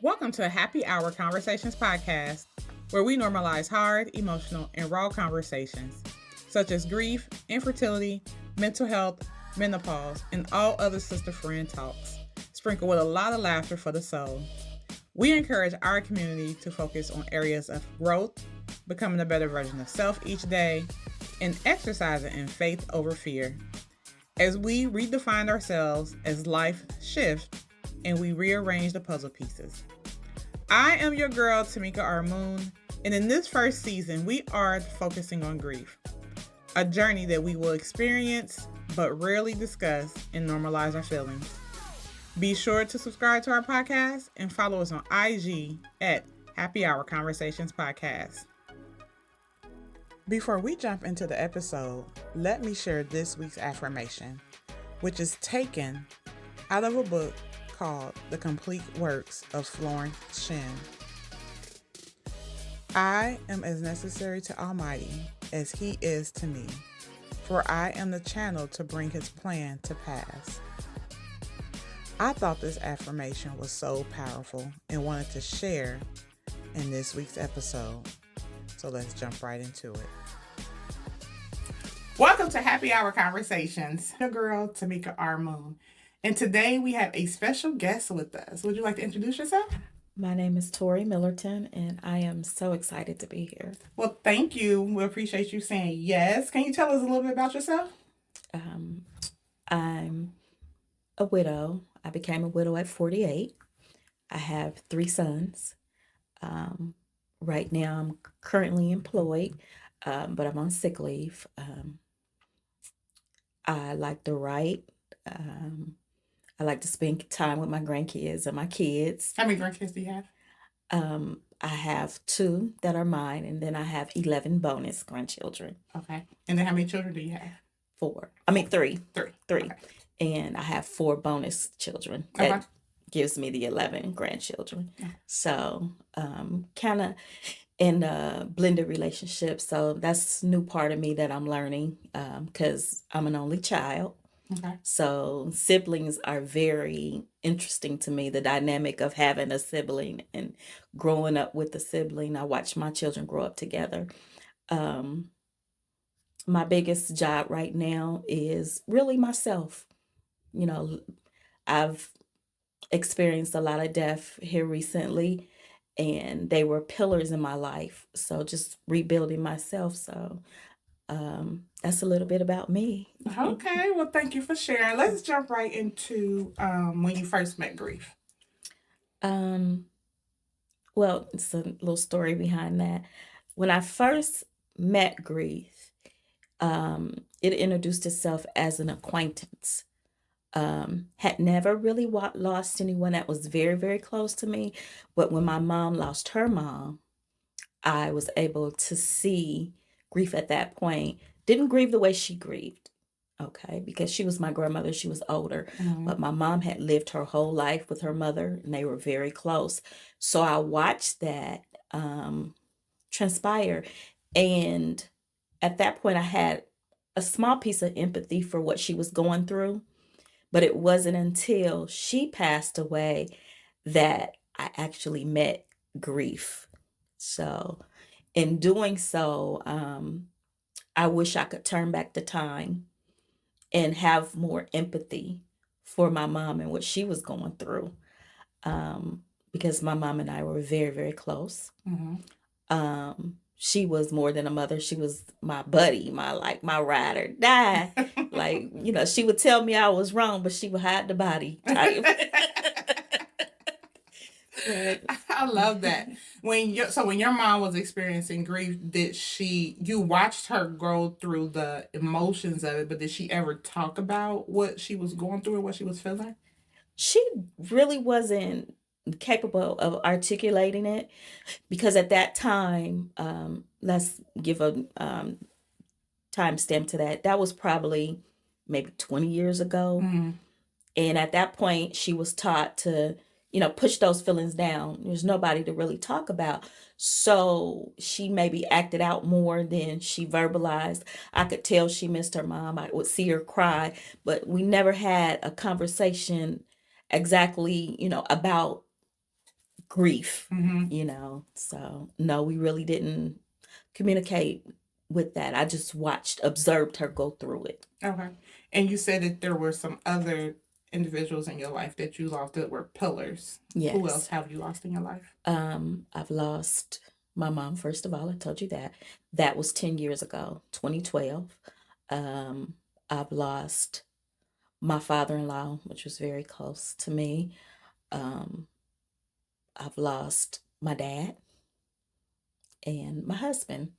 Welcome to Happy Hour Conversations podcast, where we normalize hard, emotional, and raw conversations, such as grief, infertility, mental health, menopause, and all other sister-friend talks, sprinkled with a lot of laughter for the soul. We encourage our community to focus on areas of growth, becoming a better version of self each day, and exercising in faith over fear. As we redefine ourselves as life shifts and we rearrange the puzzle pieces. I am your girl, Tamekia R. Moon, and in this first season, we are focusing on grief, a journey that we will experience but rarely discuss and normalize our feelings. Be sure to subscribe to our podcast and follow us on IG at Happy Hour Conversations Podcast. Before we jump into the episode, let me share this week's affirmation, which is taken out of a book called The Complete Works of Florence Shen. I am as necessary to Almighty as He is to me, for I am the channel to bring His plan to pass. I thought this affirmation was so powerful and wanted to share in this week's episode. So let's jump right into it. Welcome to Happy Hour Conversations. Your girl, Tamekia R. Moon. And today we have a special guest with us. Would you like to introduce yourself? My name is Tori Millerton, and I am so excited to be here. Well, thank you. We appreciate you saying yes. Can you tell us a little bit about yourself? I'm a widow. I became a widow at 48. I have 3 sons. Right now, I'm currently employed, but I'm on sick leave. I like to write. I like to spend time with my grandkids and my kids. How many grandkids do you have? I have 2 that are mine, and then I have 11 bonus grandchildren. Okay. And then how many children do you have? 3. Three. Okay. And I have 4 bonus children. That gives me the 11 grandchildren. Okay. So kind of in a blended relationship. So that's a new part of me that I'm learning because I'm an only child. Okay. So siblings are very interesting to me. The dynamic of having a sibling and growing up with a sibling. I watch my children grow up together. My biggest job right now is really myself. You know, I've experienced a lot of death here recently, and they were pillars in my life. So just rebuilding myself. So that's a little bit about me. Okay. Well, thank you for sharing. Let's jump right into when you first met grief. Well, it's a little story behind that. When I first met grief, it introduced itself as an acquaintance. Had never really lost anyone that was very, very close to me. But when my mom lost her mom, I was able to see grief at that point. Didn't grieve the way she grieved, okay, because she was my grandmother. She was older, but my mom had lived her whole life with her mother, and they were very close. So I watched that transpire. And at that point, I had a small piece of empathy for what she was going through. But it wasn't until she passed away that I actually met grief. So, in doing so, I wish I could turn back the time and have more empathy for my mom and what she was going through. Because my mom and I were very, very close. She was more than a mother. She was my buddy, my ride or die. She would tell me I was wrong, but she would hide the body type. I love that. When your mom was experiencing grief, you watched her go through the emotions of it, but did she ever talk about what she was going through and what she was feeling? She really wasn't capable of articulating it because at that time, let's give a timestamp to that. That was probably maybe 20 years ago. And at that point, she was taught to, push those feelings down. There's nobody to really talk about. So she maybe acted out more than she verbalized. I could tell she missed her mom. I would see her cry, but we never had a conversation exactly, about grief, Mm-hmm. So no, we really didn't communicate with that. I just observed her go through it. Okay. And you said that there were some other individuals in your life that you lost that were pillars. Who else Yes. have you lost in your life? I've lost my mom, first of all. I told you that. That was 10 years ago, 2012. Um, I've lost my father-in-law, which was very close to me. Um, I've lost my dad and my husband.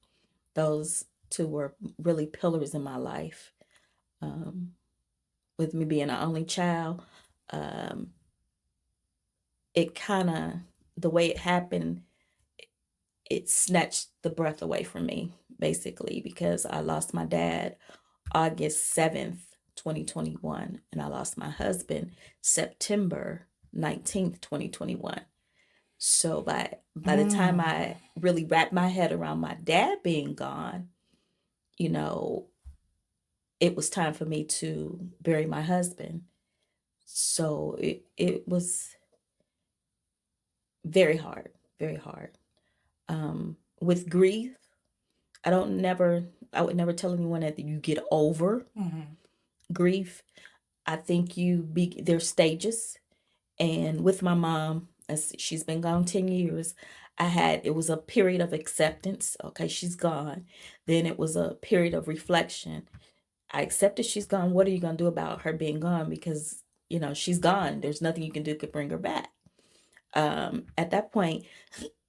Those two were really pillars in my life. Um, with me being an only child, um, it kind of, the way it happened, it snatched the breath away from me, basically, because I lost my dad August 7th, 2021, and I lost my husband September 19th, 2021. So by the time I really wrapped my head around my dad being gone, you know, it was time for me to bury my husband. So it was very hard, very hard. With grief, I would never tell anyone that you get over grief. I think there's stages. And with my mom, as she's been gone 10 years, it was a period of acceptance. Okay, she's gone. Then it was a period of reflection. I accepted she's gone. What are you going to do about her being gone? Because, she's gone. There's nothing you can do to bring her back. At that point,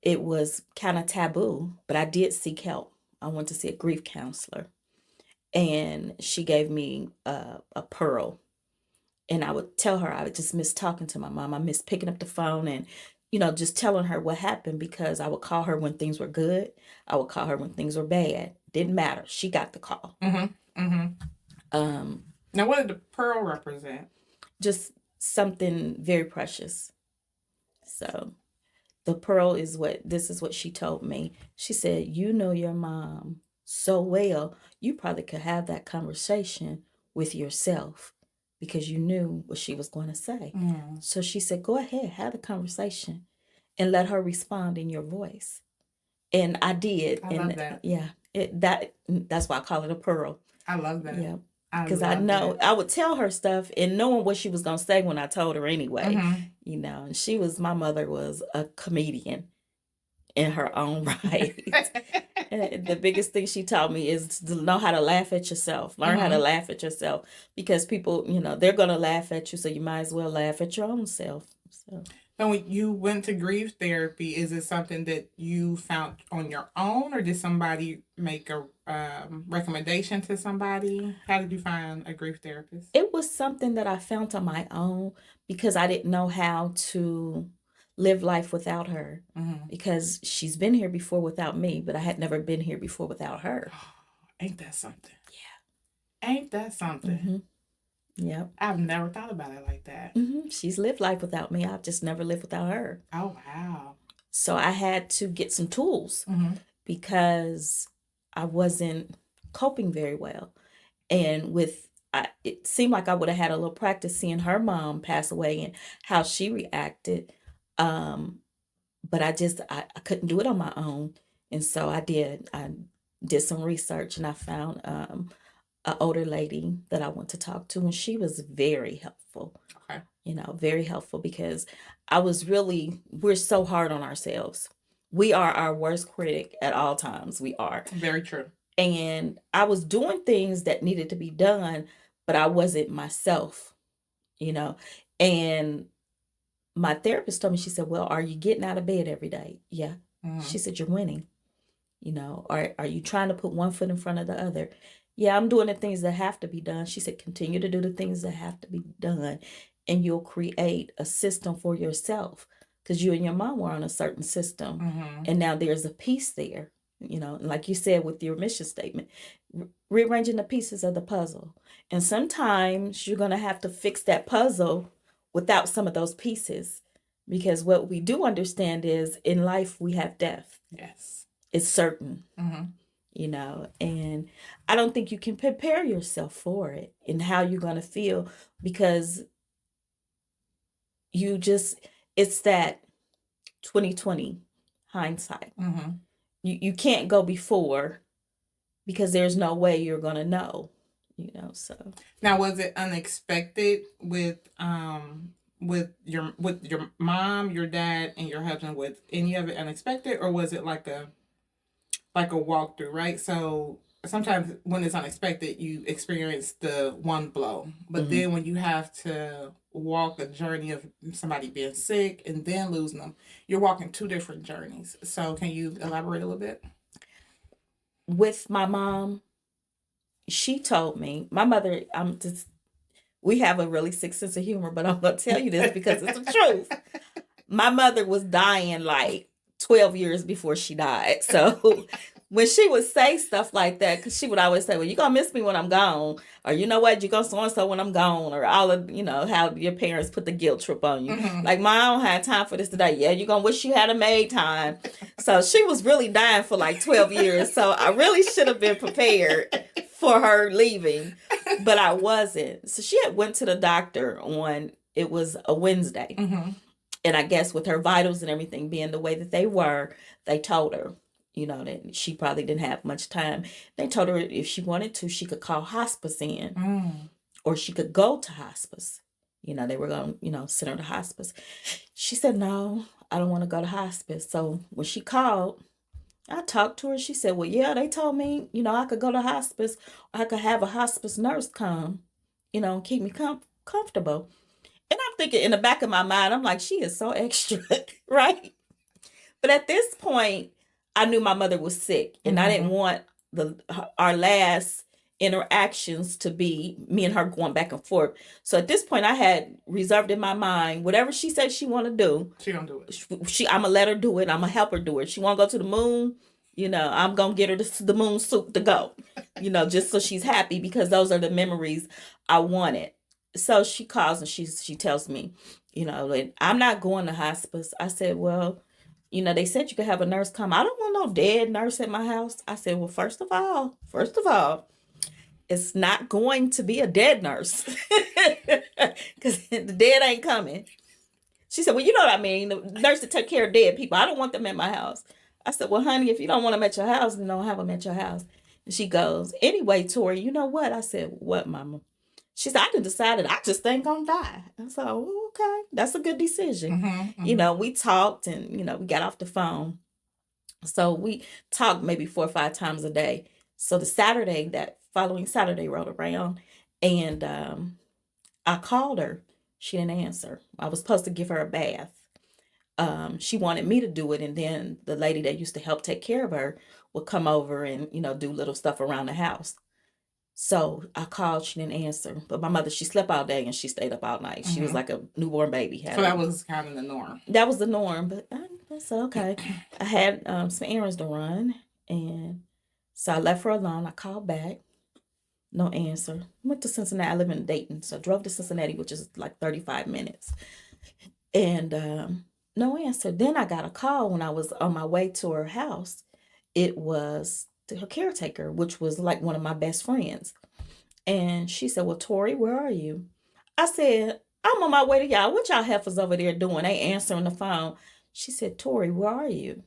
it was kind of taboo, but I did seek help. I went to see a grief counselor, and she gave me a pearl. And I would tell her I would just miss talking to my mom. I miss picking up the phone and, just telling her what happened, because I would call her when things were good. I would call her when things were bad. Didn't matter. She got the call. Mm-hmm. Mm-hmm. Now, what did the pearl represent? Just something very precious. So the pearl this is what she told me. She said, you know your mom so well, you probably could have that conversation with yourself because you knew what she was going to say. So she said, go ahead, have the conversation and let her respond in your voice. And I did. I love that. Yeah, that's why I call it a pearl. I love that. Yeah. Because I know I would tell her stuff and knowing what she was going to say when I told her anyway. And my mother was a comedian in her own right. And the biggest thing she taught me is to know how to laugh at yourself. Learn how to laugh at yourself, because people, they're going to laugh at you, so you might as well laugh at your own self. So when you went to grief therapy, is it something that you found on your own, or did somebody make a recommendation to somebody? How did you find a grief therapist? It was something that I found on my own because I didn't know how to live life without her, because she's been here before without me, but I had never been here before without her. Ain't that something? Yeah. Ain't that something? Yep. I've never thought about it like that. She's lived life without me. I've just never lived without her. Oh, wow. So I had to get some tools because I wasn't coping very well. And it seemed like I would have had a little practice seeing her mom pass away and how she reacted. But I couldn't do it on my own. And so I did some research, and I found an older lady that I went to talk to, and she was very helpful. Okay. Very helpful, because we're so hard on ourselves. We are our worst critic at all times. We are. Very true. And I was doing things that needed to be done, but I wasn't myself, and my therapist told me, she said, well, are you getting out of bed every day? Yeah. She said, you're winning. Are you trying to put one foot in front of the other? Yeah, I'm doing the things that have to be done. She said, continue to do the things that have to be done, and you'll create a system for yourself, because you and your mom were on a certain system, and now there's a piece there, like you said with your mission statement, rearranging the pieces of the puzzle. And sometimes you're going to have to fix that puzzle without some of those pieces, because what we do understand is in life we have death. Yes. It's certain. And I don't think you can prepare yourself for it and how you're going to feel, because it's that 2020 hindsight. Mm-hmm. You can't go before because there's no way you're going to know, so. Now, was it unexpected with your mom, your dad, and your husband? Was any of it unexpected, or was it like a walkthrough, right? So sometimes when it's unexpected, you experience the one blow, but then when you have to walk a journey of somebody being sick and then losing them, you're walking two different journeys. So can you elaborate a little bit? With my mom, she told me, my mother, we have a really sick sense of humor, but I'm going to tell you this because it's the truth. My mother was dying like 12 years before she died. So when she would say stuff like that, because she would always say, well, you're going to miss me when I'm gone. Or you know what, you're going to so-and-so when I'm gone. Or all of, how your parents put the guilt trip on you. Mm-hmm. Like, Mom, I don't have time for this today. Yeah, you're going to wish you had a maid time. So she was really dying for like 12 years. So I really should have been prepared for her leaving, but I wasn't. So she had went to the doctor it was a Wednesday. Mm-hmm. And I guess with her vitals and everything being the way that they were, they told her, that she probably didn't have much time. They told her if she wanted to, she could call hospice in or she could go to hospice. They were going to, send her to hospice. She said, no, I don't want to go to hospice. So when she called, I talked to her. She said, well, yeah, they told me, I could go to hospice or I could have a hospice nurse come, and keep me comfortable. And I'm thinking in the back of my mind, I'm like, she is so extra, right? But at this point, I knew my mother was sick, and I didn't want our last interactions to be me and her going back and forth. So at this point, I had reserved in my mind whatever she said she want to do. She gonna do it. I'm gonna let her do it. I'm gonna help her do it. She want to go to the moon. I'm gonna get her the moon suit to go. Just so she's happy because those are the memories I wanted. So she calls and she tells me, like, I'm not going to hospice. I said, well, they said you could have a nurse come. I don't want no dead nurse at my house. I said, well, first of all, it's not going to be a dead nurse because the dead ain't coming. She said, well, you know what I mean? The nurse to take care of dead people. I don't want them at my house. I said, well, honey, if you don't want them at your house, then don't have them at your house. And she goes, anyway, Tori, you know what? I said, what, Mama? She said, I done decided I just ain't gonna die. I said, oh, okay, that's a good decision. We talked and, we got off the phone. So we talked maybe 4 or 5 times a day. So that following Saturday rolled around and I called her. She didn't answer. I was supposed to give her a bath. She wanted me to do it. And then the lady that used to help take care of her would come over and, do little stuff around the house. So I called, she didn't answer. But my mother, she slept all day and she stayed up all night. She was like a newborn baby. So that was kind of the norm. That was the norm. But I said, okay. I had some errands to run. And so I left her alone. I called back. No answer. Went to Cincinnati. I live in Dayton. So I drove to Cincinnati, which is like 35 minutes. And no answer. Then I got a call when I was on my way to her house. It was her caretaker, which was like one of my best friends. And she said, well, Tori, where are you? I said, I'm on my way to y'all. What y'all heifers over there doing? They answering the phone. She said, Tori, where are you?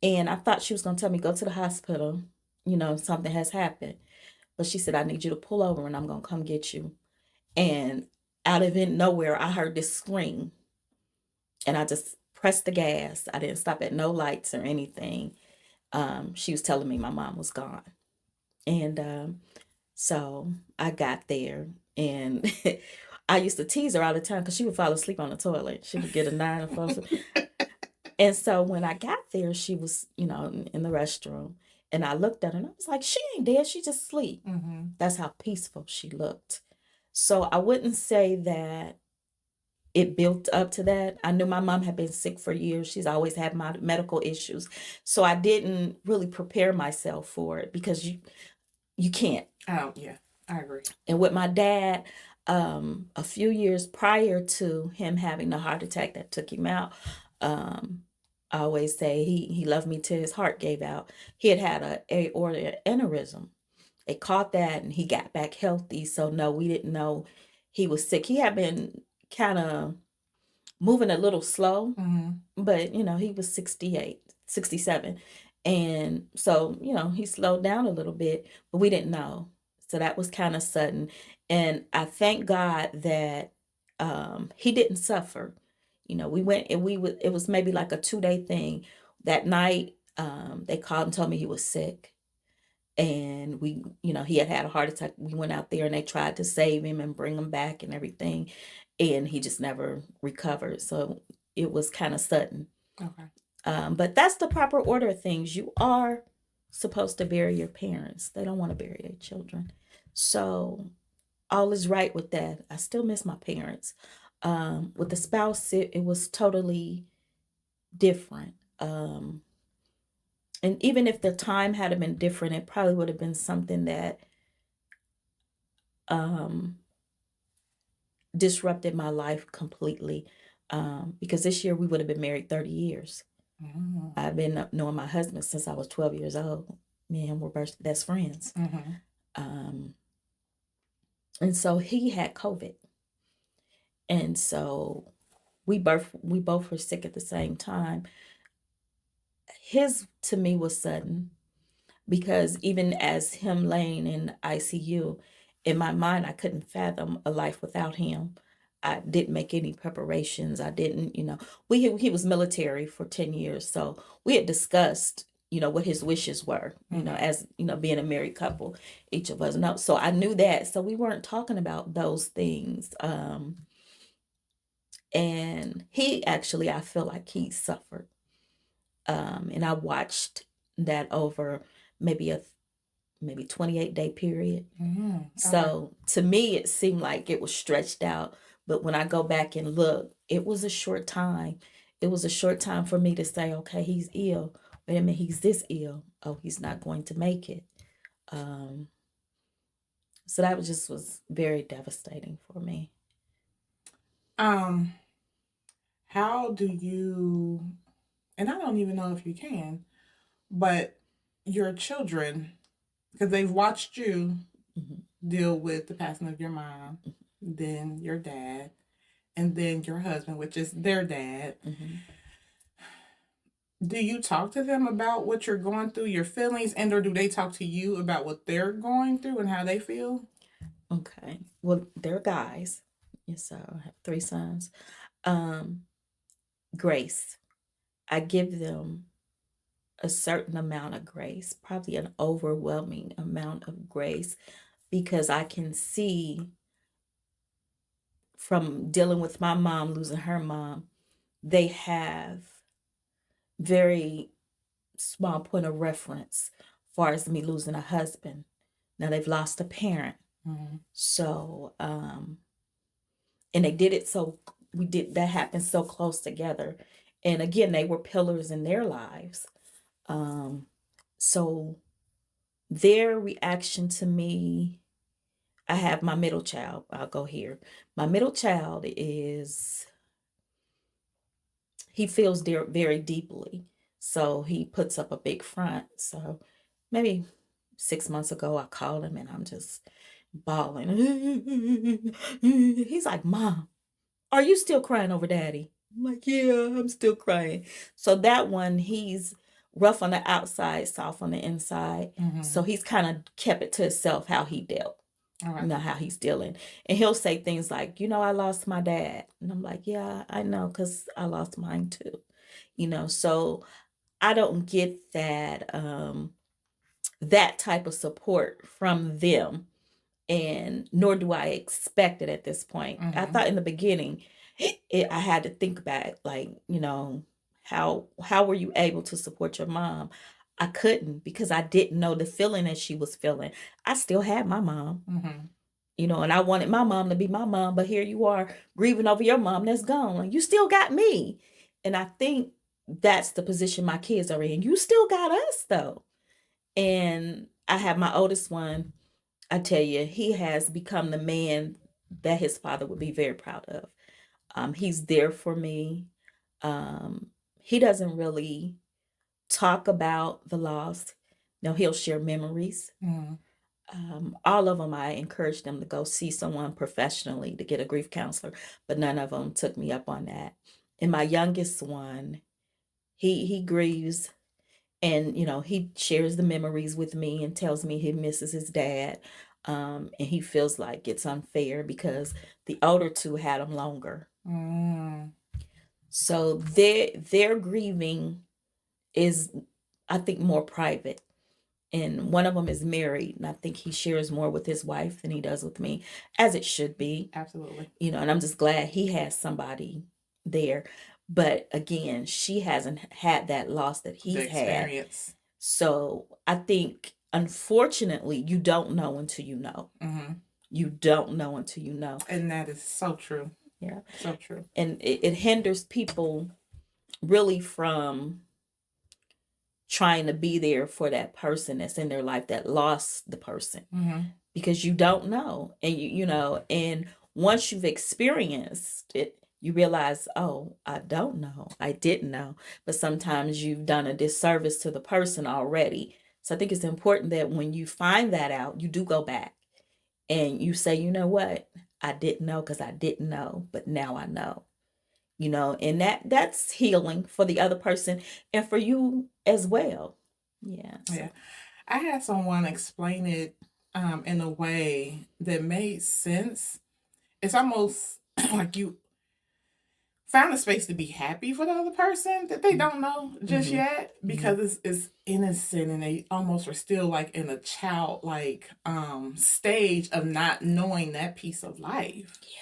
And I thought she was going to tell me, go to the hospital. Something has happened. But she said, I need you to pull over and I'm going to come get you. And out of nowhere, I heard this scream. And I just pressed the gas. I didn't stop at no lights or anything. She was telling me my mom was gone. And so I got there and I used to tease her all the time because she would fall asleep on the toilet. She would get a 9 and fall asleep. And so when I got there, she was, in the restroom. And I looked at her and I was like, she ain't dead. She just asleep. That's how peaceful she looked. So I wouldn't say that it built up to that. I knew my mom had been sick for years. She's always had medical issues. So I didn't really prepare myself for it because you can't. Oh, yeah, I agree. And with my dad, a few years prior to him having the heart attack that took him out, I always say he loved me till his heart gave out. He had an aortic aneurysm. They caught that and he got back healthy. So no, we didn't know he was sick. He had been kind of moving a little slow, Mm-hmm. but he was 68, 67. And so, he slowed down a little bit, but we didn't know. So that was kind of sudden. And I thank God that he didn't suffer. We went and it was maybe like a 2-day thing. That night, they called and told me he was sick. And he had a heart attack. We went out there and they tried to save him and bring him back and everything. And he just never recovered. So it was kind of sudden. Okay. But that's the proper order of things. You are supposed to bury your parents. They don't want to bury their children. So all is right with that. I still miss my parents. With the spouse, it was totally different. And even if the time had been different, it probably would have been something that um, disrupted my life completely. Because this year we would have been married 30 years. Mm-hmm. I've been knowing my husband since I was 12 years old. Me and him were best friends. Mm-hmm. Um, and so he had COVID. And so we both were sick at the same time. His to me was sudden because even as him laying in ICU, in my mind I couldn't fathom a life without him. I didn't make any preparations. I didn't, he was military for 10 years. So we had discussed, what his wishes were, as, being a married couple, each of us know. So I knew that. So we weren't talking about those things. And he actually, I feel like he suffered. And I watched that over maybe 28-day period. Mm-hmm. So to me, it seemed like it was stretched out. But when I go back and look, it was a short time. It was a short time for me to say, okay, he's ill. Wait a minute, he's this ill. Oh, he's not going to make it. So that was very devastating for me. How do you, and I don't even know if you can, but your children, because they've watched you Mhm. deal with the passing of your mom, then your dad, and then your husband, which is their dad. Mhm. Do you talk to them about what you're going through, your feelings, and or do they talk to you about what they're going through and how they feel? Okay. Well, they're guys. Yes, so I have 3 sons. Um, Grace. I give them a certain amount of grace, probably an overwhelming amount of grace, because I can see from dealing with my mom, losing her mom, they have very small point of reference as far as me losing a husband. Now they've lost a parent. Mm-hmm. So, and they did it we did that happen so close together. And again, they were pillars in their lives. So their reaction to me, I have my middle child. I'll go here. My middle child he feels very deeply. So he puts up a big front. So maybe 6 months ago, I called him and I'm just bawling. He's like, Mom, are you still crying over daddy? I'm like, yeah, I'm still crying. So that one, he's rough on the outside, soft on the inside. Mm-hmm. So he's kind of kept it to himself how he dealt. Okay. How he's dealing. And he'll say things like, I lost my dad. And I'm like, yeah, I know, because I lost mine too. So I don't get that type of support from them. And nor do I expect it at this point. I thought in the beginning, I had to think back, like, how were you able to support your mom? I couldn't because I didn't know the feeling that she was feeling. I still had my mom. Mm-hmm. And I wanted my mom to be my mom, but here you are grieving over your mom that's gone. You still got me. And I think that's the position my kids are in. You still got us though. And I have my oldest one, I tell you, he has become the man that his father would be very proud of. He's there for me. He doesn't really talk about the loss. He'll share memories. Mm-hmm. All of them, I encouraged them to go see someone professionally to get a grief counselor, but none of them took me up on that. And my youngest one, he grieves, and he shares the memories with me and tells me he misses his dad. And he feels like it's unfair because the older two had him longer. So their grieving is, I think, more private. And one of them is married, and I think he shares more with his wife than he does with me, as it should be. Absolutely. And I'm just glad he has somebody there. But again, she hasn't had that loss that he's had. So I think, unfortunately, you don't know until you know. You don't know until you know. And that is so true. Yeah. So true. And it hinders people really from trying to be there for that person that's in their life that lost the person, because you don't know. And and once you've experienced it, you realize, oh, I don't know, I didn't know. But sometimes you've done a disservice to the person already. So I think it's important that when you find that out, you do go back and you say, you know what, I didn't know because I didn't know, but now I know. And that's healing for the other person and for you as well. Yeah. Yeah. I had someone explain it in a way that made sense. It's almost like you found a space to be happy for the other person that they don't know just yet, because it's innocent, and they almost are still like in a childlike stage of not knowing that piece of life. Yeah.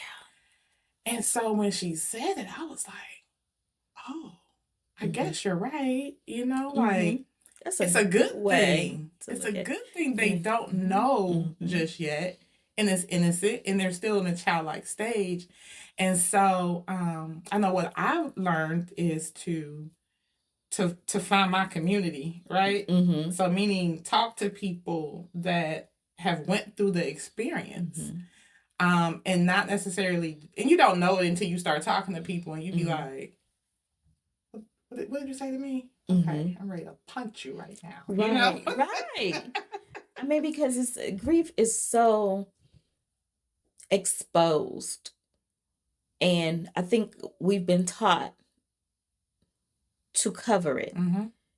And so when she said it, I was like, oh, I guess you're right. Like, it's a good thing. It's a good thing they don't know just yet, and it's innocent, and they're still in a childlike stage. And so I know what I've learned is to find my community, right? So meaning talk to people that have went through the experience. And not necessarily, and you don't know it until you start talking to people, and you be like, what did you say to me? Okay, I'm ready to punch you right now. Right, right. I mean, because grief is so exposed, and I think we've been taught to cover it.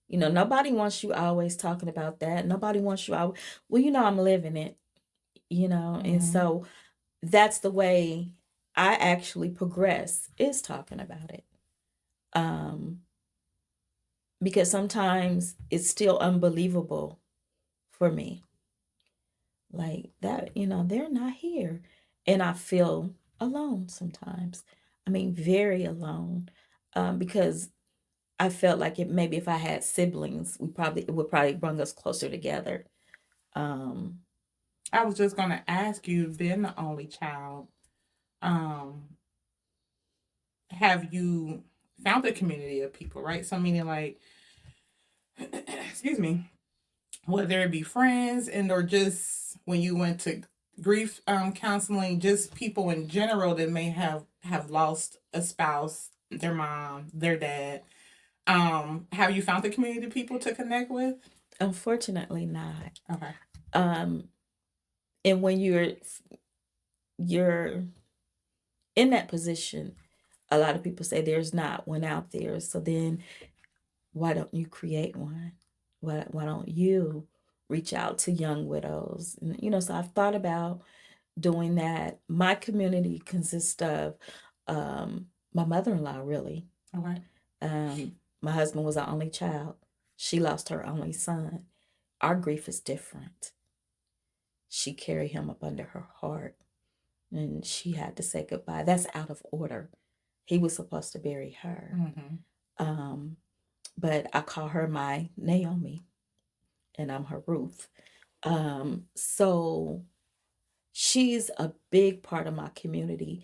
Nobody wants you always talking about that. Nobody wants you always, well, I'm living it. And so that's the way I actually progress, is talking about it. Because sometimes it's still unbelievable for me. Like that, they're not here. And I feel alone sometimes. I mean, very alone. Because I felt like maybe if I had siblings, it would probably bring us closer together. I was just gonna ask you, being the only child, have you found a community of people, right? So meaning like, excuse me, whether it be friends and or just when you went to grief counseling, just people in general that may have lost a spouse, their mom, their dad. Have you found the community of people to connect with? Unfortunately not. Okay. And when you're in that position, a lot of people say there's not one out there. So then why don't you create one? Why don't you reach out to young widows? And, so I've thought about doing that. My community consists of my mother-in-law, really. Okay. My husband was our only child. She lost her only son. Our grief is different. She carried him up under her heart, and she had to say goodbye. That's out of order. He was supposed to bury her. But I call her my Naomi, and I'm her Ruth. So she's a big part of my community.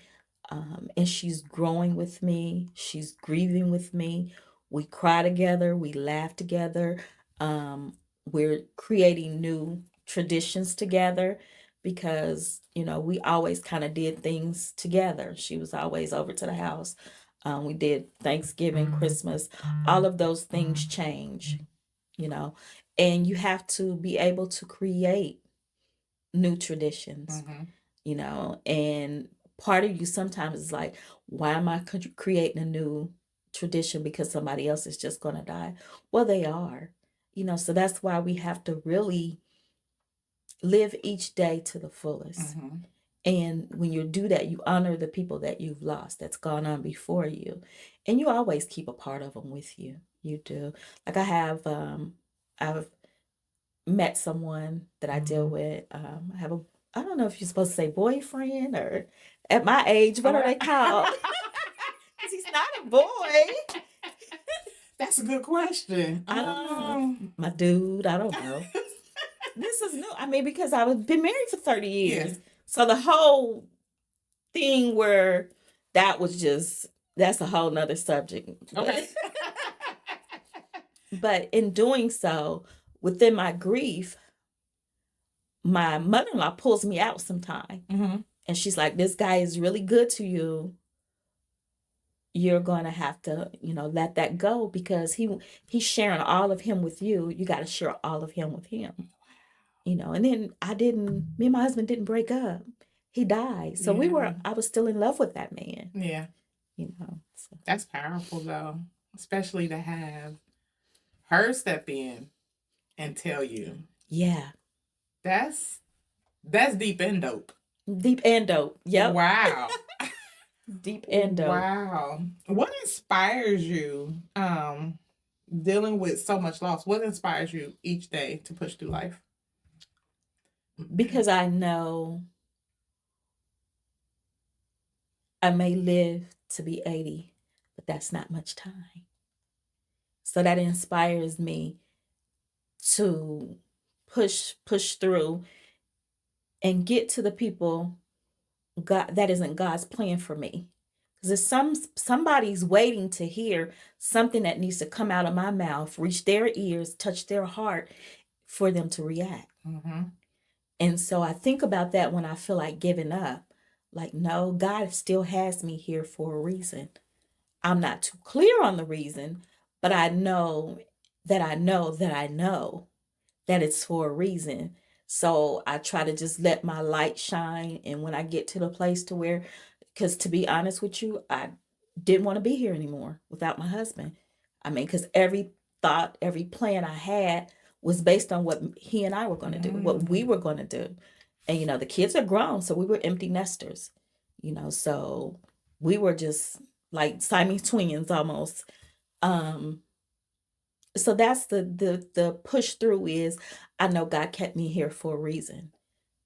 And she's growing with me. She's grieving with me. We cry together. We laugh together. We're creating new traditions together because, we always kind of did things together. She was always over to the house. We did Thanksgiving, Christmas. All of those things change, and you have to be able to create new traditions, and part of you sometimes is like, why am I creating a new tradition because somebody else is just going to die. Well, they are, so that's why we have to really live each day to the fullest. Mm-hmm. And when you do that, you honor the people that you've lost, that's gone on before you. And you always keep a part of them with you. You do. Like I've met someone that I deal with. I have I don't know if you're supposed to say boyfriend or at my age, what are they called? Because he's not a boy. That's a good question. I don't know. My dude, I don't know. This is new. I mean, because I've been married for 30 years. Yeah. So the whole thing where that's a whole nother subject. Okay. But in doing so, within my grief, my mother-in-law pulls me out sometime. Mm-hmm. And she's like, this guy is really good to you. You're going to have to, let that go because he's sharing all of him with you. You got to share all of him with him. And then me and my husband didn't break up. He died. So I was still in love with that man. Yeah. So. That's powerful though, especially to have her step in and tell you. Yeah. That's deep and dope. Deep and dope. Yep. Wow. Deep and dope. Wow. What inspires you dealing with so much loss? What inspires you each day to push through life? Because I know I may live to be 80, but that's not much time. So that inspires me to push through and get to the people that isn't God's plan for me. Because if somebody's waiting to hear something that needs to come out of my mouth, reach their ears, touch their heart for them to react. Mm-hmm. And so I think about that when I feel like giving up. Like, no, God still has me here for a reason. I'm not too clear on the reason, but I know that it's for a reason. So I try to just let my light shine. And when I get to the place to where, because to be honest with you, I didn't want to be here anymore without my husband. I mean, because every thought, every plan I had was based on what he and I were going to do, what we were going to do. And, the kids are grown, so we were empty nesters, so we were just like Siamese twins almost. So that's the push through is I know God kept me here for a reason.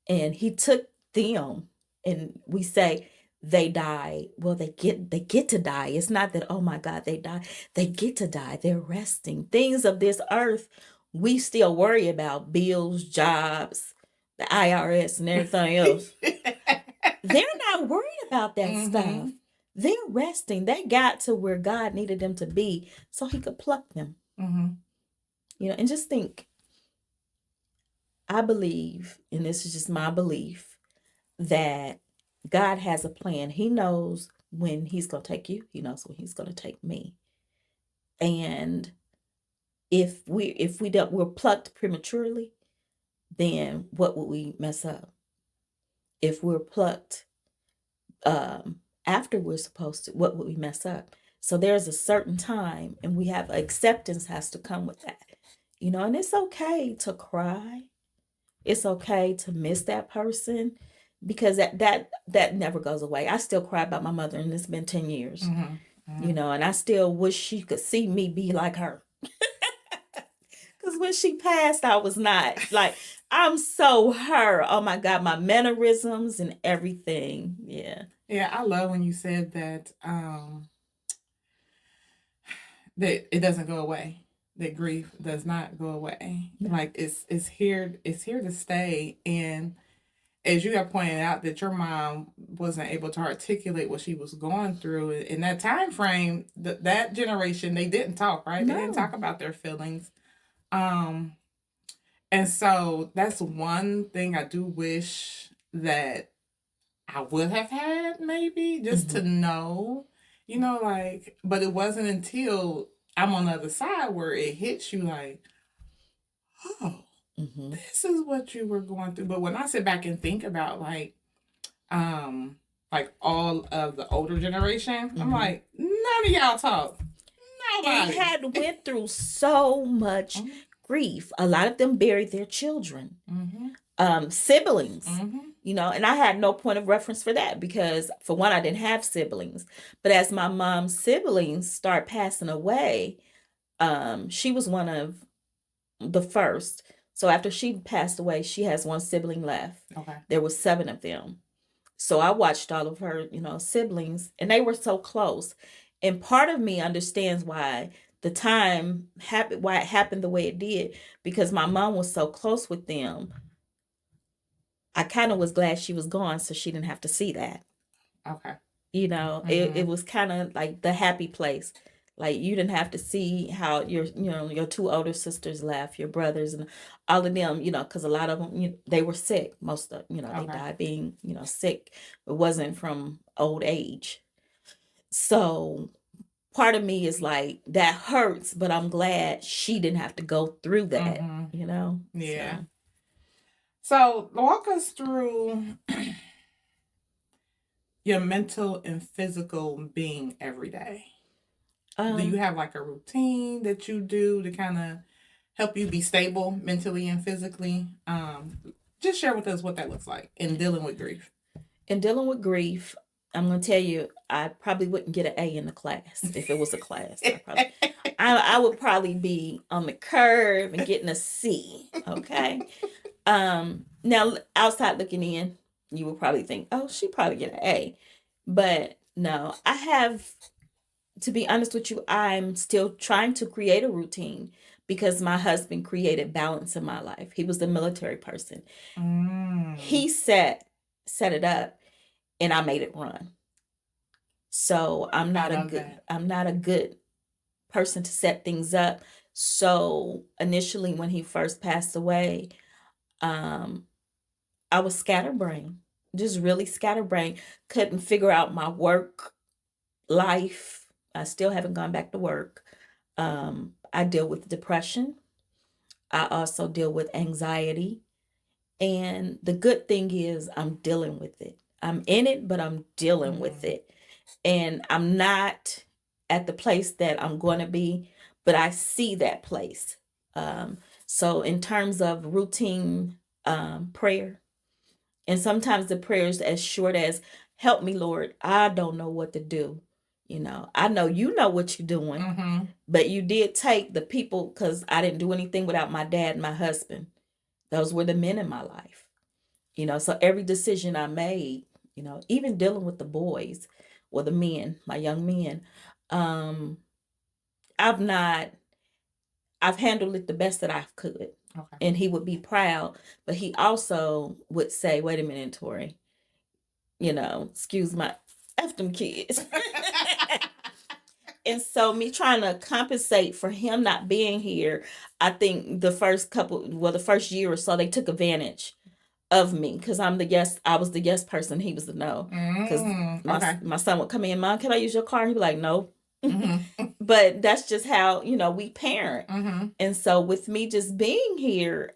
And he took them, and we say they die. Well, they get to die. It's not that, oh my God, they die. They get to die. They're resting. Things of this earth, we still worry about bills, jobs, the IRS and everything else. They're not worried about that stuff. They're resting. They got to where God needed them to be so he could pluck them. And just think, I believe, and this is just my belief, that God has a plan. He knows when he's going to take you. He knows when he's going to take me. And if we're plucked prematurely, then what would we mess up? If we're plucked after we're supposed to, what would we mess up? So there's a certain time, and we have acceptance has to come with that. And it's okay to cry. It's okay to miss that person, because that never goes away. I still cry about my mother, and it's been 10 years. And I still wish she could see me be like her. Because when she passed, I was not. Like, I'm so her. Oh my God, my mannerisms and everything. Yeah. Yeah, I love when you said that that it doesn't go away. That grief does not go away. No. Like it's here to stay. And as you have pointed out, that your mom wasn't able to articulate what she was going through in that time frame, that generation, they didn't talk, right? No. They didn't talk about their feelings. And so that's one thing I do wish that I would have had, maybe, just to know, but it wasn't until I'm on the other side where it hits you like, oh, this is what you were going through. But when I sit back and think about like all of the older generation, I'm like, none of y'all talk. nobody. had went through so much grief. A lot of them buried their children, siblings, and I had no point of reference for that because, for one, I didn't have siblings. But as my mom's siblings start passing away, she was one of the first. So after she passed away, she has one sibling left. Okay. There was 7 of them. So I watched all of her, siblings, and they were so close. And part of me understands why the time happened, why it happened the way it did, because my mom was so close with them. I kind of was glad she was gone so she didn't have to see that. Okay. It was kind of like the happy place. Like, you didn't have to see how your 2 older sisters left, your brothers and all of them, because a lot of them, they were sick. Most of, they died being, sick. It wasn't from old age. So part of me is like, that hurts, but I'm glad she didn't have to go through that, Yeah. So walk us through your mental and physical being every day. Do you have like a routine that you do to kind of help you be stable mentally and physically? Just share with us what that looks like in dealing with grief. In dealing with grief, I'm going to tell you, I probably wouldn't get an A in the class if it was a class. I would probably be on the curve and getting a C. Okay. Now, outside looking in, you would probably think, oh, she probably get an A. But no, I have, to be honest with you, I'm still trying to create a routine because my husband created balance in my life. He was the military person. He set it up, and I made it run. So I'm not a good person to set things up. So initially, when he first passed away, I was scatterbrained, just really scatterbrained. Couldn't figure out my work life. I still haven't gone back to work. I deal with depression. I also deal with anxiety. And the good thing is I'm dealing with it. I'm in it, but I'm dealing with it. And I'm not at the place that I'm going to be, but I see that place. So in terms of routine prayer, and sometimes the prayer is as short as, help me, Lord, I don't know what to do. I know you know what you're doing, but you did take the people, because I didn't do anything without my dad and my husband. Those were the men in my life. So every decision I made, even dealing with the boys or the men, my young men, I've handled it the best that I could. Okay. And he would be proud, but he also would say, wait a minute, Tori, excuse my F them kids. And so me trying to compensate for him not being here, I think the first year or so, they took advantage of me because I was the yes person. He was the no. Because my son would come in, Mom, can I use your car? He'd be like, no. But that's just how, we parent. And so with me just being here,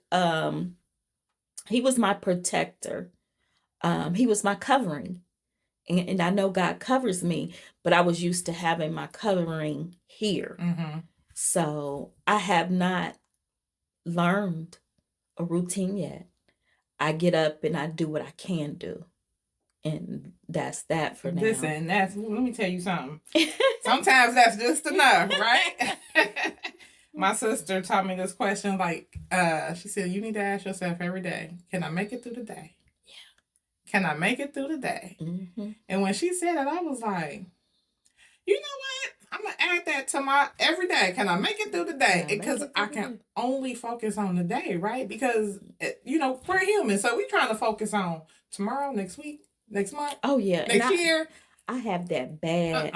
he was my protector. He was my covering. And I know God covers me, but I was used to having my covering here. So I have not learned a routine yet. I get up and I do what I can do. And that's that for now. Listen, let me tell you something. Sometimes that's just enough, right? My sister taught me this question, like, she said, you need to ask yourself every day, can I make it through the day? Can I make it through the day? And when she said that, I was like, you know what? I'm going to add that to my every day. Can I make it through the day? Because I can only focus on the day, right? Because, we're human. So we're trying to focus on tomorrow, next week, next month. Oh, yeah. Next year. I have that bad.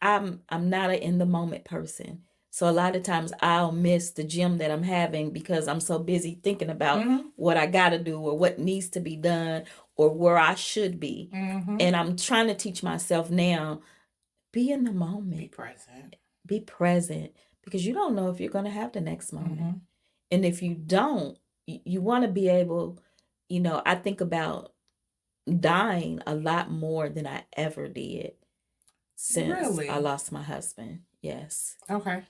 I'm not an in the moment person. So a lot of times I'll miss the gym that I'm having because I'm so busy thinking about what I got to do or what needs to be done or where I should be. And I'm trying to teach myself now, be in the moment. Be present. Because you don't know if you're going to have the next moment. And if you don't, you want to be able, I think about dying a lot more than I ever did since I lost my husband. Yes. Okay.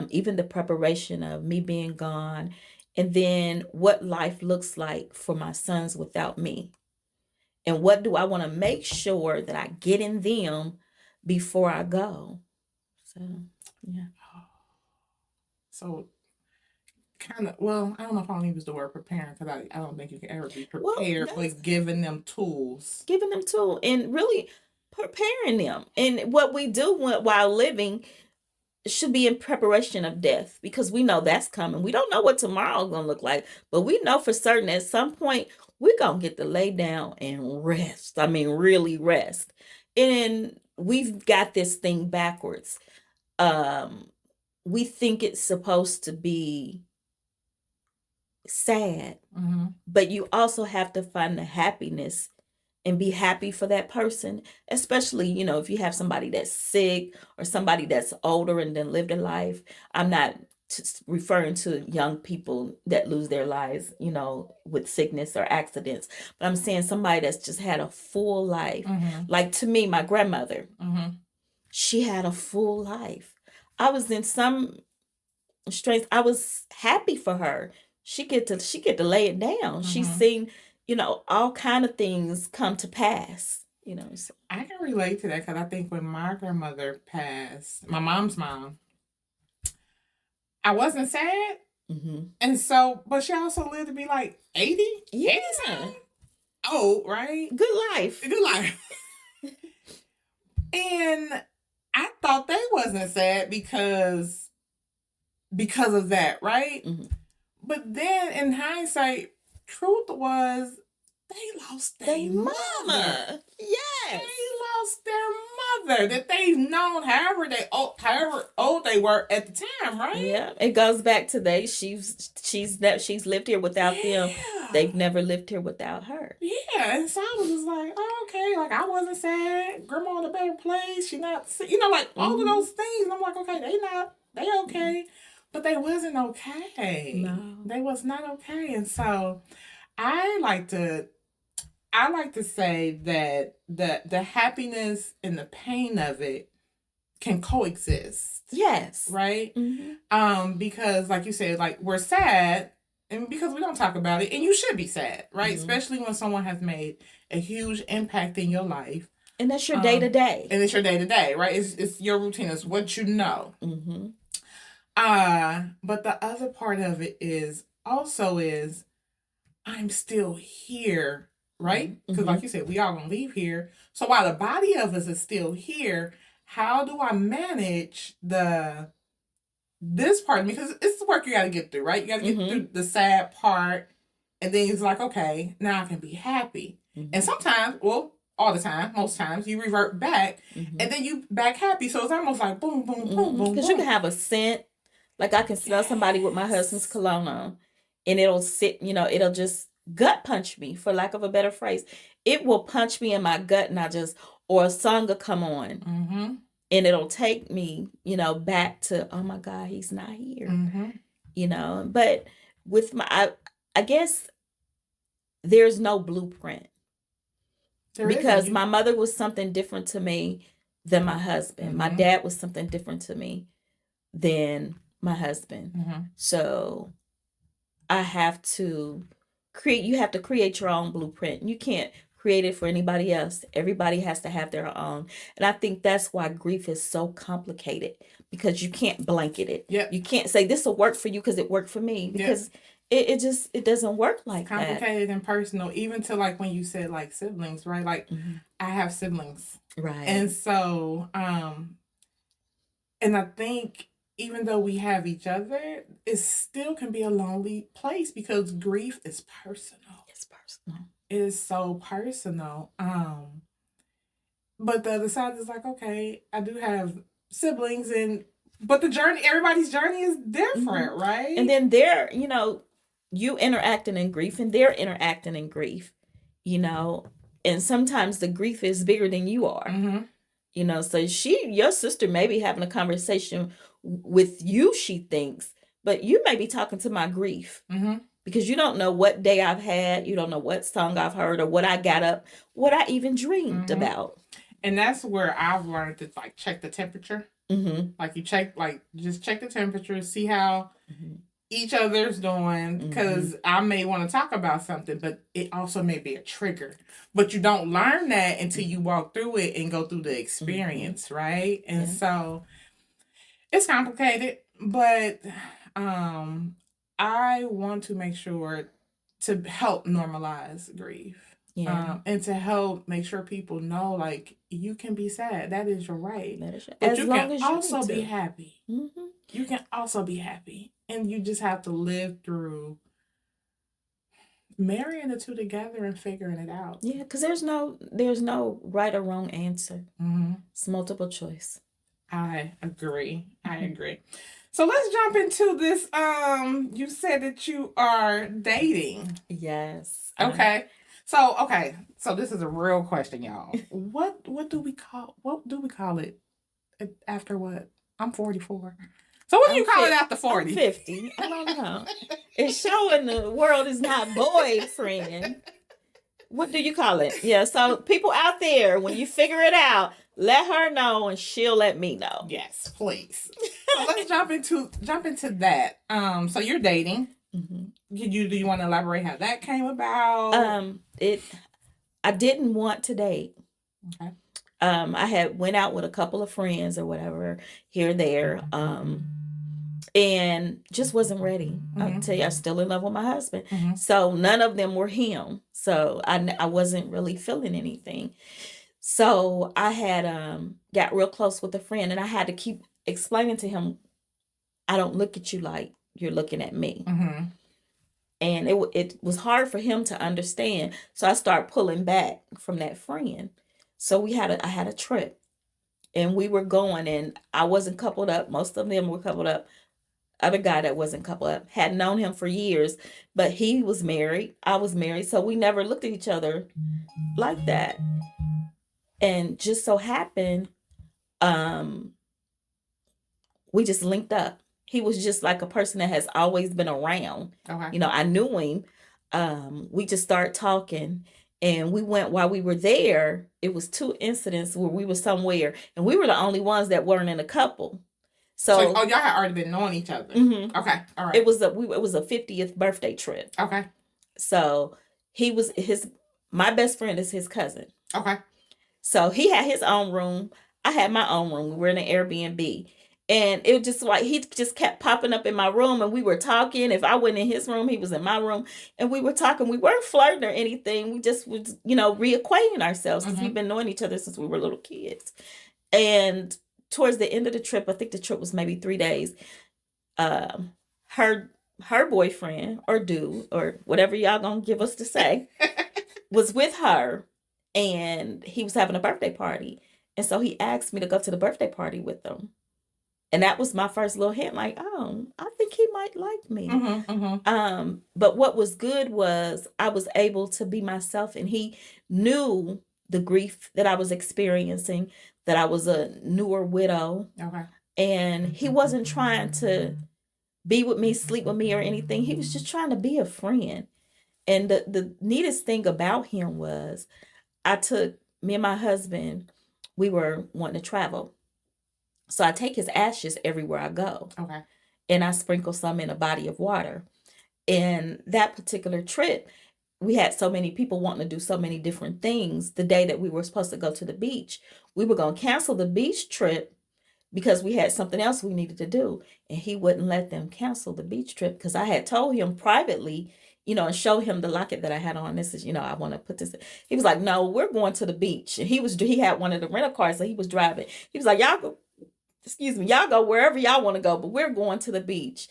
Even the preparation of me being gone, and then what life looks like for my sons without me. And what do I want to make sure that I get in them before I go? So, yeah. So, kind of, well, I don't know if I want to use the word preparing because I don't think you can ever be Well, prepared, that's but giving them tools. giving them tool and really preparing them. And what we do while living should be in preparation of death, because we know that's coming. We don't know what tomorrow's gonna look like, but we know for certain at some point we're gonna get to lay down and rest. I mean, really rest. And we've got this thing backwards. We think it's supposed to be sad, Mm-hmm. but you also have to find the happiness and be happy for that person, especially, if you have somebody that's sick or somebody that's older and then lived a life. I'm not referring to young people that lose their lives, with sickness or accidents, but I'm saying somebody that's just had a full life. Mm-hmm. Like, to me, my grandmother, Mm-hmm. she had a full life. I was in some strength. I was happy for her. She get to lay it down. She's Mm-hmm. seen, all kind of things come to pass. So. I can relate to that because I think when my grandmother passed, my mom's mom, I wasn't sad. Mm-hmm. And so, but she also lived to be like 80? Yeah. 80 something? Old, right? Good life. Good life. And I thought they wasn't sad because of that, right? Mm-hmm. But then in hindsight, truth was they lost their mother. Yes. They lost their mother that they've known however old they were at the time, right? Yeah. It goes back to she's lived here without them. They've never lived here without her. Yeah, and so I was just like, oh, okay, like I wasn't sad. Grandma in a better place. She not, like all of those things. And I'm like, okay, they okay, but they wasn't okay. No, they was not okay. And so I like to say that the happiness and the pain of it can coexist. Yes. Right? Mm-hmm. Because like you said, like we're sad and because we don't talk about it, and you should be sad, right? Mm-hmm. Especially when someone has made a huge impact in your life. And that's your day to day. And it's your day to day, right? It's your routine. It's what you know. Mm-hmm. But the other part of it is I'm still here, right? Because like you said, we all gonna leave here. So while the body of us is still here, how do I manage this part of me? Because it's the work you got to get through, right? You got to get through the sad part, and then it's like, okay, now I can be happy. And sometimes, well, all the time, most times, you revert back, and then you back happy. So it's almost like boom, boom, boom, boom. Because you can have a scent, like I can smell somebody with my husband's cologne on, and it'll sit, it'll just gut punch me, for lack of a better phrase. It will punch me in my gut, and or a song will come on. And it'll take me, back to, oh my God, he's not here. But with I guess there's no blueprint. Because my mother was something different to me than my husband. My dad was something different to me than my husband. So you have to create your own blueprint. You can't create it for anybody else. Everybody has to have their own. And I think that's why grief is so complicated, because you can't blanket it. Yep. You can't say this will work for you because it worked for me, because it doesn't work like that. Complicated and personal, even to like when you said like siblings, right? Like I have siblings. Right. And so, and I think even though we have each other, it still can be a lonely place because grief is personal. It's personal. It is so personal. But the other side is like, okay, I do have siblings, but everybody's journey is different, right? And then they're, you interacting in grief and they're interacting in grief, and sometimes the grief is bigger than you are. So your sister may be having a conversation with you, she thinks, but you may be talking to my grief. Because you don't know what day I've had, you don't know what song I've heard, or what I got up, what I even dreamed about. And that's where I've learned to like check the temperature. Mm-hmm. Like you check, like just check the temperature, see how each other's doing. Because I may want to talk about something, but it also may be a trigger. But you don't learn that until you walk through it and go through the experience, right? And so it's complicated, but I want to make sure to help normalize grief. Yeah. And to help make sure people know, like, you can be sad. That is your right. That is But as you long can as you also need be to. happy. Mm-hmm. You can also be happy. And you just have to live through marrying the two together and figuring it out. Yeah, because there's no right or wrong answer. It's multiple choice. I agree. I agree. So let's jump into this. You said that you are dating. Yes. Okay. So this is a real question, y'all. What do we call it after what? I'm 44. So what do you call it after 40? I'm 50. I don't know. It's showing the world is not boyfriend. What do you call it? Yeah, so people out there, when you figure it out, let her know and she'll let me know. Yes, please. So let's jump into that. So you're dating. Do you want to elaborate how that came about? I didn't want to date. Okay. I had went out with a couple of friends or whatever here or there. And just wasn't ready. I'll tell you, I'm still in love with my husband. So none of them were him. So I wasn't really feeling anything. So I had got real close with a friend, and I had to keep explaining to him, I don't look at you like you're looking at me. And it was hard for him to understand. So I started pulling back from that friend. So I had a trip, and we were going, and I wasn't coupled up. Most of them were coupled up. Other guy that wasn't coupled up had known him for years, but he was married. I was married, so we never looked at each other like that. And just so happened, we just linked up. He was just like a person that has always been around. Okay. You know, I knew him. We just started talking, and we went while we were there. It was 2 incidents where we were somewhere, and we were the only ones that weren't in a couple. So y'all had already been knowing each other. Okay, all right. It was a 50th birthday trip. Okay. So my best friend is his cousin. Okay. So he had his own room. I had my own room. We were in an Airbnb. And it was just like he just kept popping up in my room, and we were talking. If I went in his room, he was in my room, and we were talking. We weren't flirting or anything. We just was, reacquainting ourselves because we've been knowing each other since we were little kids. And towards the end of the trip, I think the trip was maybe 3 days, her boyfriend or dude or whatever y'all gonna give us to say was with her, and he was having a birthday party, and so he asked me to go to the birthday party with them. And that was my first little hint, like, oh, I think he might like me. But what was good was I was able to be myself, and he knew the grief that I was experiencing, that I was a newer widow. Okay. And he wasn't trying to be with me, sleep with me, or anything. He was just trying to be a friend. And the neatest thing about him was me and my husband, we were wanting to travel. So I take his ashes everywhere I go. Okay. And I sprinkle some in a body of water. And that particular trip, we had so many people wanting to do so many different things. The day that we were supposed to go to the beach, we were going to cancel the beach trip because we had something else we needed to do. And he wouldn't let them cancel the beach trip because I had told him privately, and show him the locket that I had on. This is, I want to put this. He was like, no, we're going to the beach. And he had one of the rental cars, so he was driving. He was like, y'all go wherever y'all want to go, but we're going to the beach.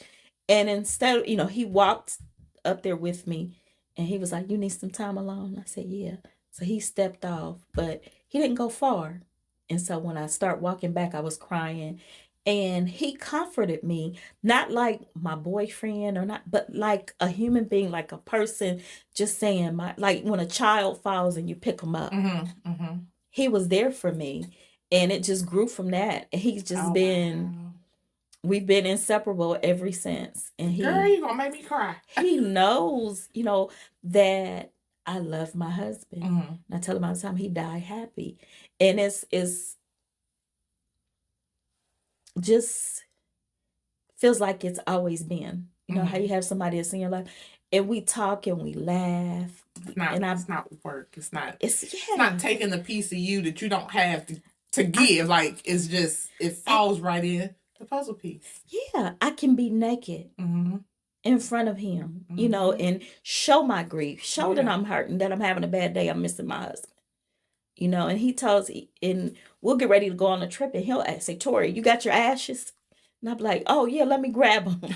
And instead, he walked up there with me, and he was like, you need some time alone? I said, yeah. So he stepped off, but he didn't go far. And so when I start walking back, I was crying, and he comforted me, not like my boyfriend or not, but like a human being, like a person, just saying, like when a child falls and you pick them up. He was there for me. And it just grew from that. He's just we've been inseparable ever since. And girl, you gonna make me cry. He knows, that I love my husband. And I tell him all the time he died happy. And it's just feels like it's always been. You know how you have somebody that's in your life, and we talk and we laugh. It's not work. It's yeah. not taking the piece of you that you don't have to give. It's just it falls right in the puzzle piece. Yeah, I can be naked in front of him, you know, and show my grief, show that I'm hurting, that I'm having a bad day, I'm missing my husband. You know, and he tells, and we'll get ready to go on a trip, and he'll say, Tori, you got your ashes? And I'm like, oh yeah, let me grab them.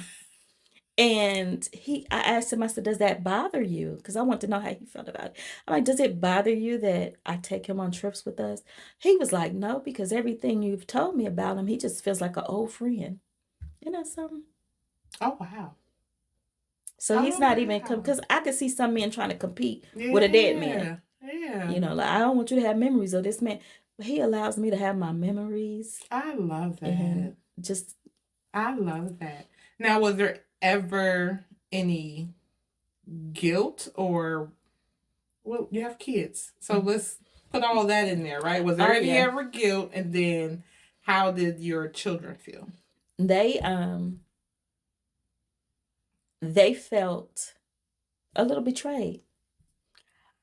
And I asked him, I said, does that bother you? Because I want to know how he felt about it. I'm like, does it bother you that I take him on trips with us? He was like, no, because everything you've told me about him, he just feels like an old friend. You know something? Oh, wow. So he's not even, because I could see some men trying to compete with a dead man. Yeah. You know, like, I don't want you to have memories of this man. But he allows me to have my memories. I love that. And I love that. Now, was there ever any guilt or, well, you have kids, so let's put all that in there, right? Was there ever guilt, and then how did your children feel? They felt a little betrayed.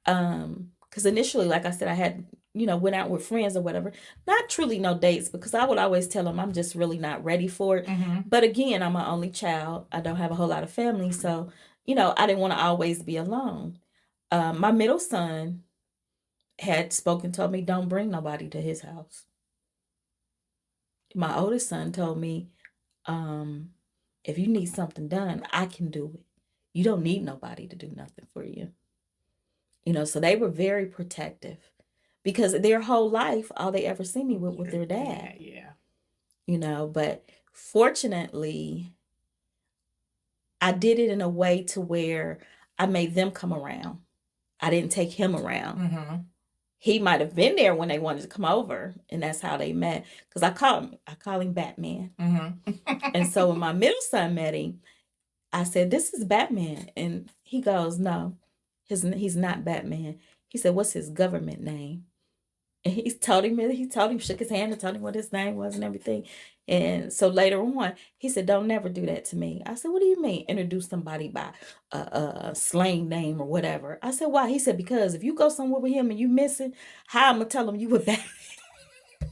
Because initially, like I said, I had, you know, went out with friends or whatever. Not truly no dates, because I would always tell them I'm just really not ready for it. But again, I'm an only child. I don't have a whole lot of family. So, you know, I didn't want to always be alone. My middle son had told me, don't bring nobody to his house. My oldest son told me, if you need something done, I can do it. You don't need nobody to do nothing for you. You know, so they were very protective, because their whole life, all they ever see me with their dad. Yeah. You know, but fortunately, I did it in a way to where I made them come around. I didn't take him around. He might have been there when they wanted to come over, and that's how they met. Because I call him Batman. And so when my middle son met him, I said, "This is Batman," and he goes, "No, he's not Batman." He said, "What's his government name?" And he told him, shook his hand and told him what his name was and everything. And so later on, he said, "Don't never do that to me." I said, "What do you mean? Introduce somebody by a slang name or whatever?" I said, "Why?" He said, "Because if you go somewhere with him and you missing, how I'm gonna tell him you were Batman?" You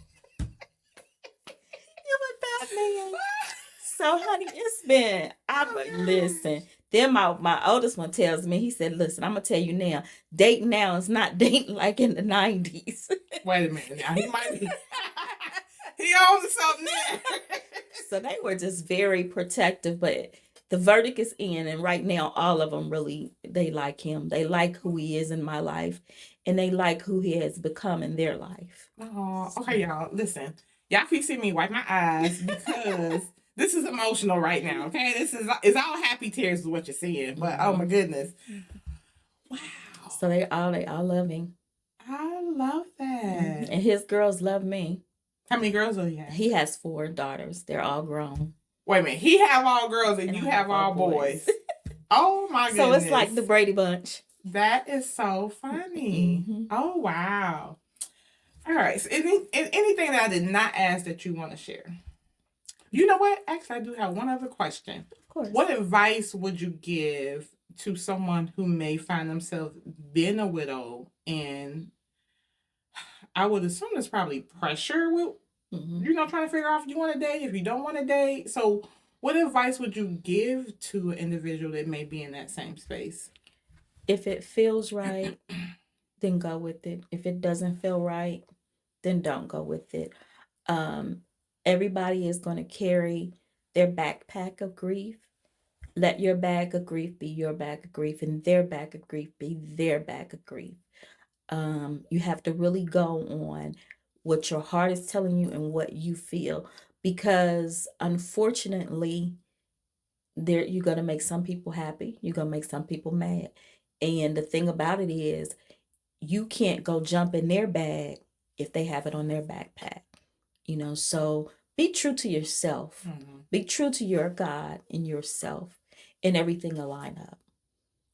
were Batman. So, honey, listen. Then my oldest one tells me, he said, "Listen, I'm gonna tell you now, dating now is not dating like in the 90s. Wait a minute. Now he might be he owns something there. So they were just very protective, but the verdict is in, and right now all of them really, they like him. They like who he is in my life, and they like who he has become in their life. Oh, okay, y'all. Listen. Y'all keep seeing me wipe my eyes because this is emotional right now, okay? It's all happy tears is what you're seeing. But oh my goodness. Wow. So they all love him. I love that. And his girls love me. How many girls do he have? He has 4 daughters. They're all grown. Wait a minute. He have all girls and you have all boys. Oh my goodness. So it's like the Brady Bunch. That is so funny. Oh wow. All right. So anything that I did not ask that you want to share? You know what? Actually, I do have one other question. Of course. What advice would you give to someone who may find themselves being a widow, and I would assume there's probably pressure with, trying to figure out if you want to date, if you don't want to date. So what advice would you give to an individual that may be in that same space? If it feels right, then go with it. If it doesn't feel right, then don't go with it. Everybody is going to carry their backpack of grief. Let your bag of grief be your bag of grief, and their bag of grief be their bag of grief. You have to really go on what your heart is telling you and what you feel, because unfortunately, you're going to make some people happy, you're going to make some people mad. And the thing about it is, you can't go jump in their bag if they have it on their backpack. So be true to yourself. Be true to your God and yourself, and everything will line up.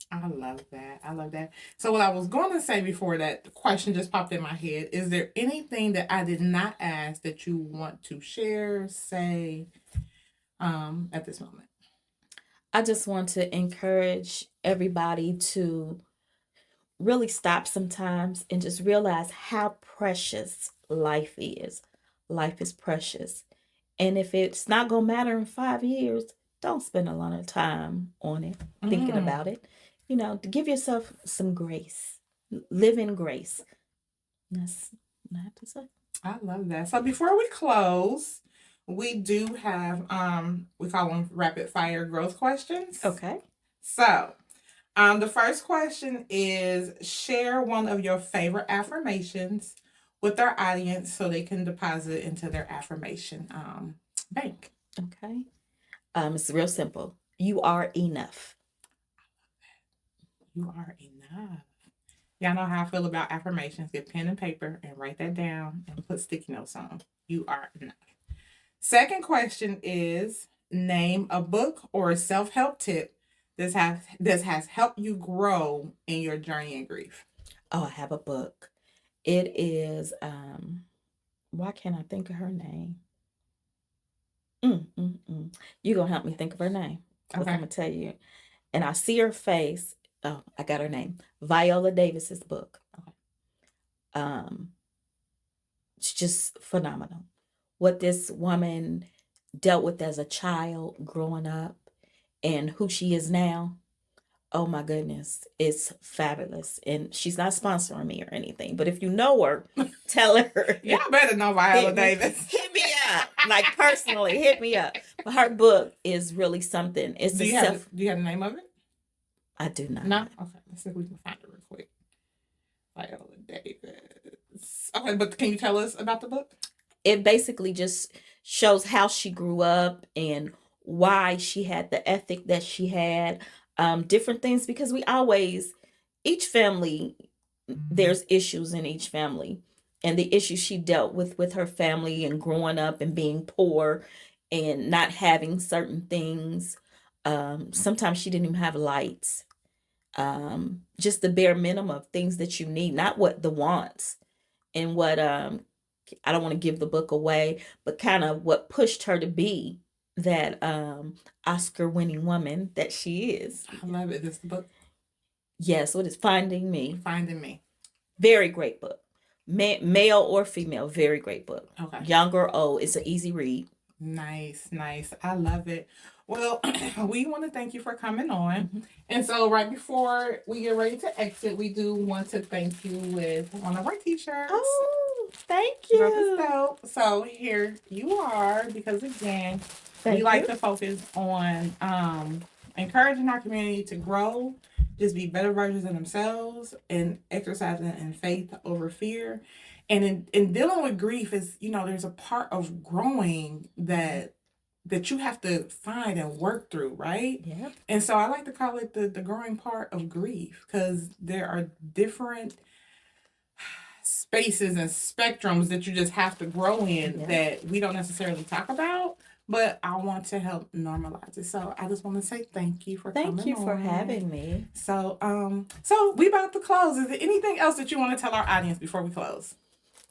I love that. I love that. So what I was going to say before that question just popped in my head, is there anything that I did not ask that you want to share, say, at this moment? I just want to encourage everybody to really stop sometimes and just realize how precious life is. Life is precious. And if it's not going to matter in 5 years, don't spend a lot of time on it, thinking about it. To give yourself some grace. Live in grace. That's what I have to say. I love that. So before we close, we do have we call them rapid fire growth questions. Okay. So the first question is, share one of your favorite affirmations with our audience so they can deposit into their affirmation bank. Okay. It's real simple. You are enough. You are enough. Y'all know how I feel about affirmations. Get pen and paper and write that down and put sticky notes on them. You are enough. Second question is, name a book or a self-help tip that has helped you grow in your journey in grief. Oh, I have a book. It is why can't I think of her name? You're gonna help me think of her name. Okay. I'm gonna tell you. And I see her face. Oh, I got her name. Viola Davis's book. Okay. It's just phenomenal. What this woman dealt with as a child growing up and who she is now. Oh my goodness, it's fabulous. And she's not sponsoring me or anything, but if you know her, tell her. Y'all better know Viola Davis. Hit me up. Like personally, hit me up. But her book is really something. It's do you have the name of it? I do not. No? Okay, let's see if we can find it real quick. Viola Davis. Okay, but can you tell us about the book? It basically just shows how she grew up and why she had the ethic that she had. Different things, because each family, there's issues in each family, and the issues she dealt with her family and growing up and being poor and not having certain things. Sometimes she didn't even have lights. Just the bare minimum of things that you need, not what the wants. And what I don't want to give the book away, but kind of what pushed her to be that Oscar winning woman that she is. I love it. This is the book. Yes, what is Finding Me? Finding Me. Very great book. Male or female, very great book. Okay. Young or old, it's an easy read. Nice. I love it. Well, we want to thank you for coming on. Mm-hmm. And so right before we get ready to exit, we do want to thank you with one of our t-shirts. Oh, thank you. So here you are, because again, we like to focus on encouraging our community to grow, just be better versions of themselves, and exercising in faith over fear. And in dealing with grief is, there's a part of growing that you have to find and work through, right? Yeah. And so I like to call it the growing part of grief, because there are different spaces and spectrums that you just have to grow in that we don't necessarily talk about. But I want to help normalize it. So I just want to say thank you for coming on. Thank you for having me. So we about to close. Is there anything else that you want to tell our audience before we close?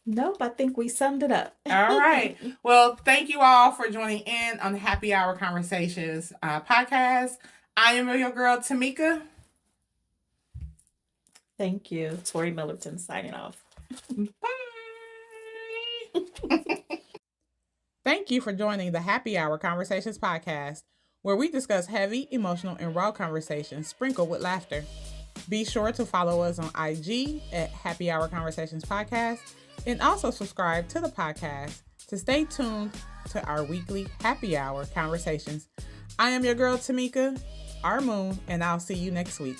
Nope, I think we summed it up. All right. Well, thank you all for joining in on the Happy Hour Conversations podcast. I am your girl, Tamekia. Thank you. Tori Millerton signing off. Bye. Thank you for joining the Happy Hour Conversations podcast, where we discuss heavy, emotional, and raw conversations sprinkled with laughter. Be sure to follow us on IG at Happy Hour Conversations podcast, and also subscribe to the podcast to stay tuned to our weekly Happy Hour Conversations. I am your girl, Tamekia, our moon, and I'll see you next week.